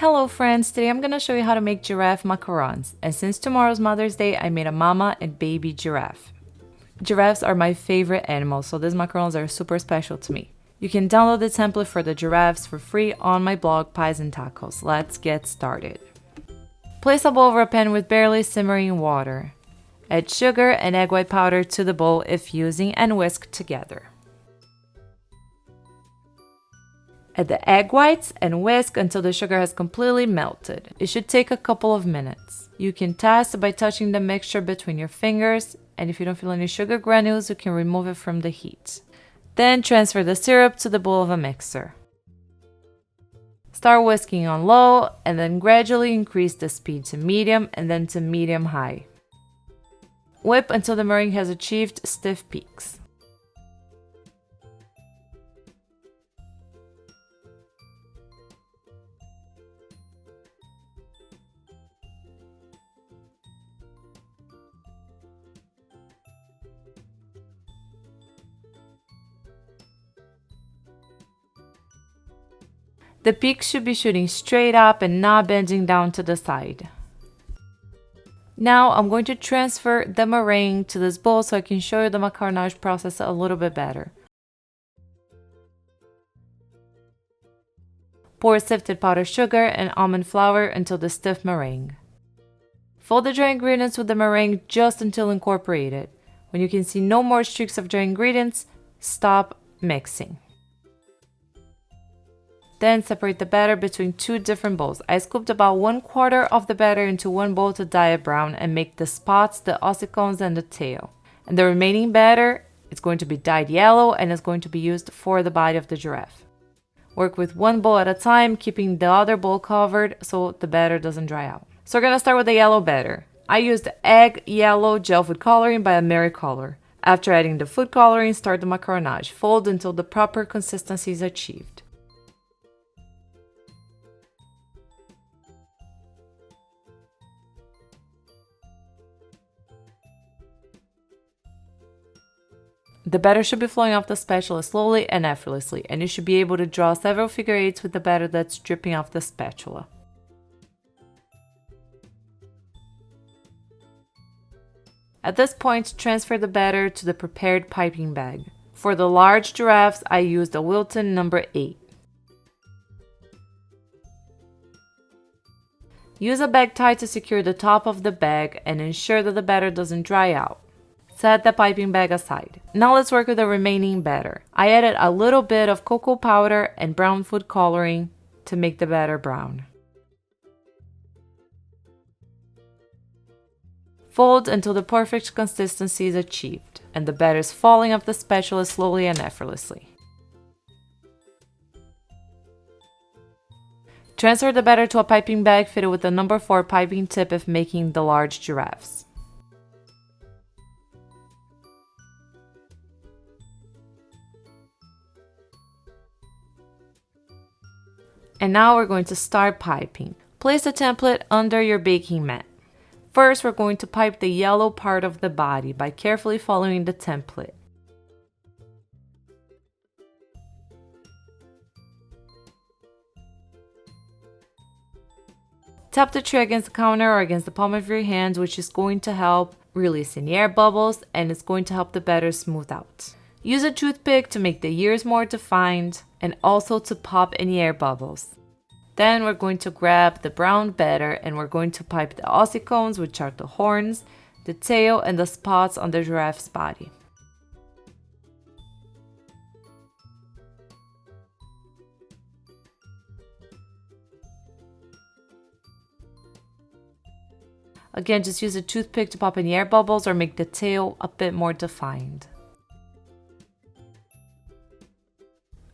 Hello friends, today I'm gonna show you how to make giraffe macarons. And since tomorrow's Mother's Day, I made a mama and baby giraffe. Giraffes are my favorite animals, so these macarons are super special to me. You can download the template for the giraffes for free on my blog Pies and Tacos. Let's get started. Place a bowl over a pan with barely simmering water. Add sugar and egg white powder to the bowl if using and whisk together. Add the egg whites and whisk until the sugar has completely melted. It should take a couple of minutes. You can test by touching the mixture between your fingers, and if you don't feel any sugar granules, you can remove it from the heat. Then transfer the syrup to the bowl of a mixer. Start whisking on low and then gradually increase the speed to medium and then to medium-high. Whip until the meringue has achieved stiff peaks. The peaks should be shooting straight up and not bending down to the side. Now I'm going to transfer the meringue to this bowl so I can show you the macaronage process a little bit better. Pour sifted powdered sugar and almond flour until the stiff meringue. Fold the dry ingredients with the meringue just until incorporated. When you can see no more streaks of dry ingredients, stop mixing. Then separate the batter between two different bowls. I scooped about 1/4 of the batter into one bowl to dye it brown and make the spots, the ossicles, and the tail. And the remaining batter is going to be dyed yellow and is going to be used for the body of the giraffe. Work with one bowl at a time, keeping the other bowl covered so the batter doesn't dry out. So we're going to start with the yellow batter. I used egg yellow gel food coloring by Americolor. After adding the food coloring, start the macaronage. Fold until the proper consistency is achieved. The batter should be flowing off the spatula slowly and effortlessly, and you should be able to draw several figure eights with the batter that's dripping off the spatula. At this point, transfer the batter to the prepared piping bag. For the large giraffes, I used a Wilton number 8. Use a bag tie to secure the top of the bag and ensure that the batter doesn't dry out. Set the piping bag aside. Now let's work with the remaining batter. I added a little bit of cocoa powder and brown food coloring to make the batter brown. Fold until the perfect consistency is achieved and the batter is falling off the spatula slowly and effortlessly. Transfer the batter to a piping bag fitted with the number 4 piping tip if making the large giraffes. And now we're going to start piping. Place the template under your baking mat. First, we're going to pipe the yellow part of the body by carefully following the template. Tap the tray against the counter or against the palm of your hand, which is going to help release any air bubbles and it's going to help the batter smooth out. Use a toothpick to make the ears more defined and also to pop any air bubbles. Then we're going to grab the brown batter and we're going to pipe the ossicles, which are the horns, the tail, and the spots on the giraffe's body. Again, just use a toothpick to pop any air bubbles or make the tail a bit more defined.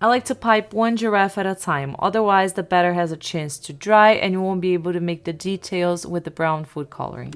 I like to pipe one giraffe at a time, otherwise the batter has a chance to dry and you won't be able to make the details with the brown food coloring.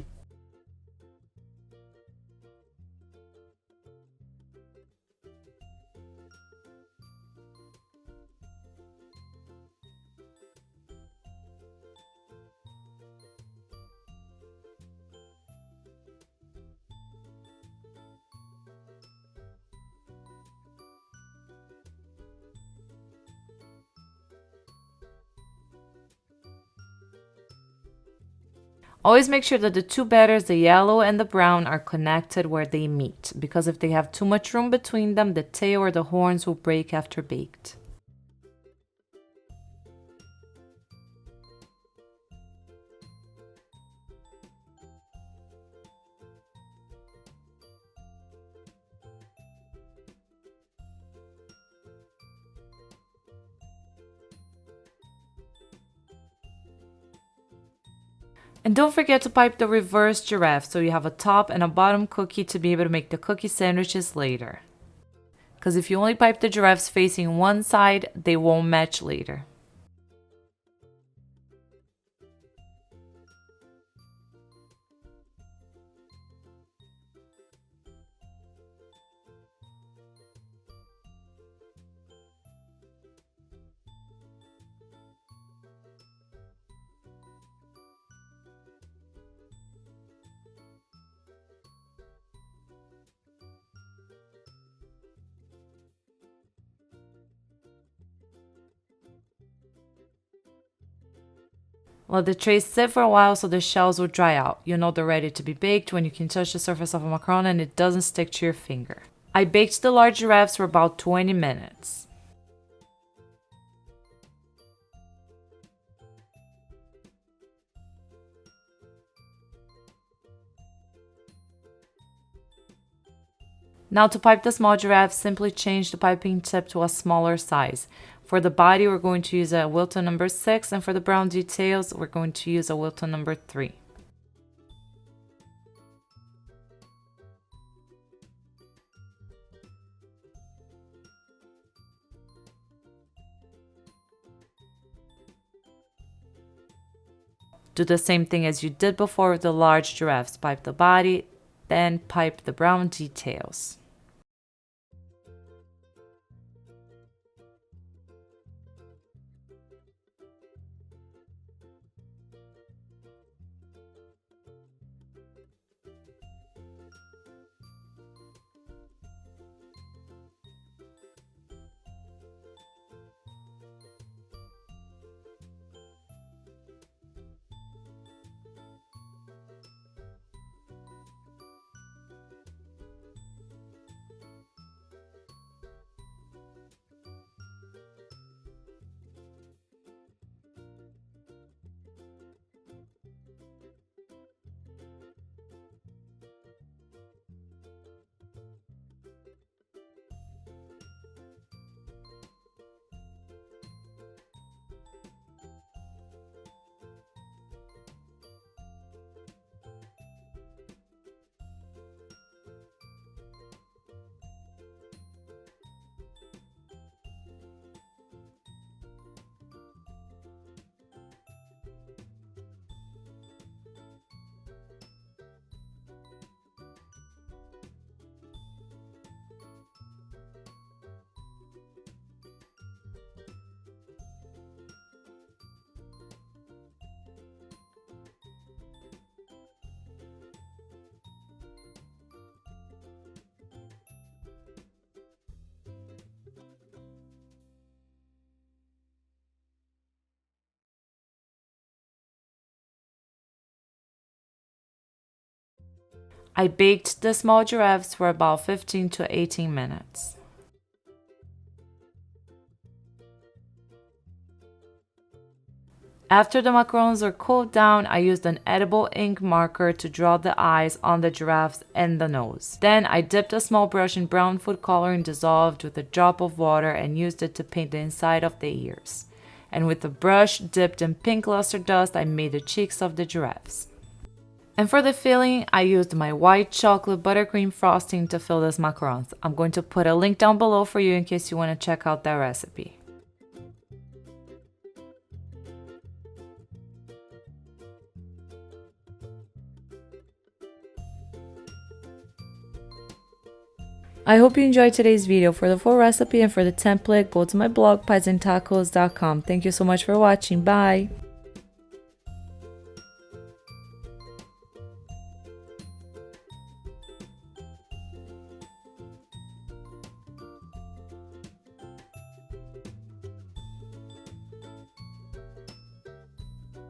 Always make sure that the two batters, the yellow and the brown, are connected where they meet, because if they have too much room between them, the tail or the horns will break after baked. And don't forget to pipe the reverse giraffe so you have a top and a bottom cookie to be able to make the cookie sandwiches later. Because if you only pipe the giraffes facing one side, they won't match later. Let the trays sit for a while so the shells will dry out. You know they're ready to be baked when you can touch the surface of a macaron and it doesn't stick to your finger. I baked the large giraffes for about 20 minutes. Now to pipe the small giraffes, simply change the piping tip to a smaller size. For the body, we're going to use a Wilton number 6, and for the brown details, we're going to use a Wilton number 3. Do the same thing as you did before with the large giraffes. Pipe the body, then pipe the brown details. I baked the small giraffes for about 15 to 18 minutes. After the macarons are cooled down, I used an edible ink marker to draw the eyes on the giraffes and the nose. Then I dipped a small brush in brown food coloring dissolved with a drop of water and used it to paint the inside of the ears. And with a brush dipped in pink luster dust, I made the cheeks of the giraffes. And for the filling, I used my white chocolate buttercream frosting to fill these macarons. I'm going to put a link down below for you in case you want to check out that recipe. I hope you enjoyed today's video. For the full recipe and for the template, go to my blog, piesandtacos.com. Thank you so much for watching. Bye!